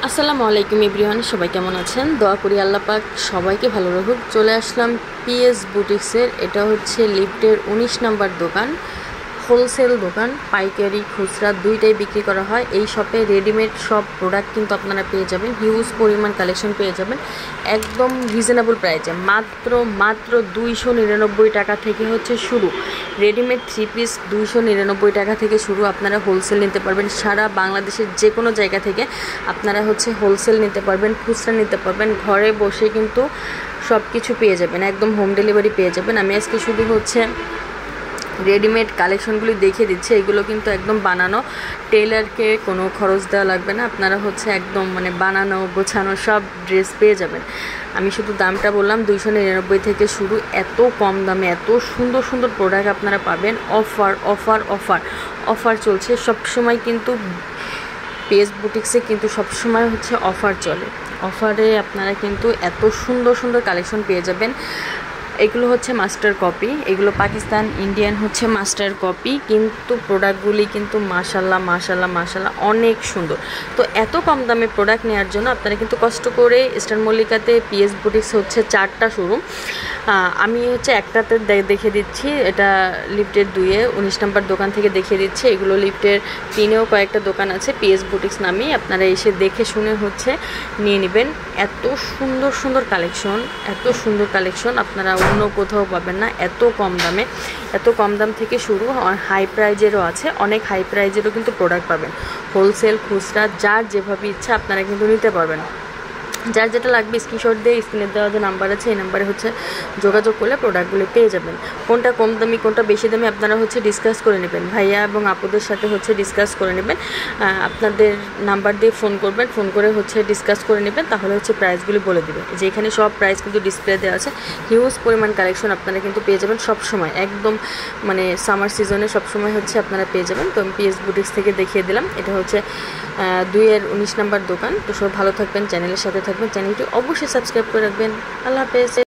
আসসালামু আলাইকুম এভরিওয়ান, সবাই কেমন আছেন? দোয়া করি আল্লাহ পাক সবাইকে ভালো রাখুক। চলে আসলাম পিএস বুটিক্সের। এটা হচ্ছে লিফটের 19 নাম্বার দোকান, হোলসেল দোকান, পাইকারি খুচরা দুইটাই বিক্রি করা হয়। এই শপে রেডিমেড সব প্রোডাক্ট কিন্তু আপনারা পেয়ে যাবেন, হিউজ পরিমাণ কালেকশন পেয়ে যাবেন একদম রিজনেবল প্রাইসে। মাত্র 299 টাকা থেকে হচ্ছে শুরু। রেডিমেড 3 পিস 299 টাকা থেকে শুরু। আপনারা হোলসেল নিতে পারবেন, সারা বাংলাদেশের যে কোনো জায়গা থেকে আপনারা হচ্ছে হোলসেল নিতে পারবেন, খুচরা নিতে পারবেন। ঘরে বসে কিন্তু সব কিছু পেয়ে যাবেন, একদম হোম ডেলিভারি পেয়ে যাবেন। আমি আজকে শুধু হচ্ছে রেডিমেড কালেকশনগুলি দেখিয়ে দিচ্ছি। এগুলো কিন্তু একদম বানানো, টেলারকে কোনো খরচ দেওয়া লাগবে না। আপনারা হচ্ছে একদম বানানো গোছানো সব ড্রেস পেয়ে যাবেন। আমি শুধু দামটা বললাম 299 থেকে শুরু। এত কম দামে এত সুন্দর সুন্দর প্রোডাক্ট আপনারা পাবেন। অফার অফার অফার অফার চলছে সবসময়, কিন্তু পিএস বুটিক্সে কিন্তু সবসময় হচ্ছে অফার চলে। অফারে আপনারা কিন্তু এত সুন্দর সুন্দর কালেকশন পেয়ে যাবেন। এগুলো হচ্ছে মাস্টার কপি, এগুলো পাকিস্তান ইন্ডিয়ান হচ্ছে মাস্টার কপি, কিন্তু প্রোডাক্টগুলি কিন্তু মাশাল্লাহ মাশাল্লাহ মাশাল্লাহ অনেক সুন্দর। তো এত কম দামে প্রোডাক্ট নেওয়ার জন্য আপনারা কিন্তু কষ্ট করে ইস্টার্ন মল্লিকাতে পিএস বুটিক্স হচ্ছে 4টা শোরুম। আমি হচ্ছে একটাতে দেখিয়ে দিচ্ছি, এটা লিফটের 2-এ 19 নম্বর দোকান থেকে দেখিয়ে দিচ্ছি। এগুলো লিফটের 3-এও কয়েকটা দোকান আছে পিএস বুটিক্স নামে, আপনারা এসে দেখে শুনে হচ্ছে নিয়ে নেবেন। এত সুন্দর সুন্দর কালেকশন, এত সুন্দর কালেকশন আপনারা অন্য কোথাও পাবেন না এত কম দামে। এত কম দাম থেকে শুরু, হাই প্রাইজেরও আছে, অনেক হাই প্রাইজেরও কিন্তু প্রোডাক্ট পাবেন। হোলসেল খুচরা যার যেভাবে ইচ্ছা আপনারা কিন্তু নিতে পারবেন। যার যেটা লাগবে স্ক্রিনশট দিয়ে স্ক্রিনে দেওয়া যে নাম্বার আছে এই নাম্বারে হচ্ছে যোগাযোগ করলে প্রোডাক্টগুলো পেয়ে যাবেন। কোনটা কম দামি কোনটা বেশি দামি আপনারা হচ্ছে ডিসকাস করে নেবেন, ভাইয়া এবং আপুদের সাথে হচ্ছে ডিসকাস করে নেবেন। আপনাদের নাম্বার দিয়ে ফোন করবেন, ফোন করে হচ্ছে ডিসকাস করে নেবেন, তাহলে হচ্ছে প্রাইসগুলি বলে দেবে। যে এখানে সব প্রাইস কিন্তু ডিসপ্লে দেওয়া আছে। হিউজ পরিমাণ কালেকশন আপনারা কিন্তু পেয়ে যাবেন সব সময়, একদম সামার সিজনে সবসময় হচ্ছে আপনারা পেয়ে যাবেন। তো আমি পিএস বুটিক্স থেকে দেখিয়ে দিলাম। এটা হচ্ছে 2-এর 19 নম্বর দোকান। তো সব ভালো থাকবেন, চ্যানেলের সাথে থাকবেন, চ্যানেলটি অবশ্যই সাবস্ক্রাইব করে রাখবেন। আল্লাহ হাফেজ।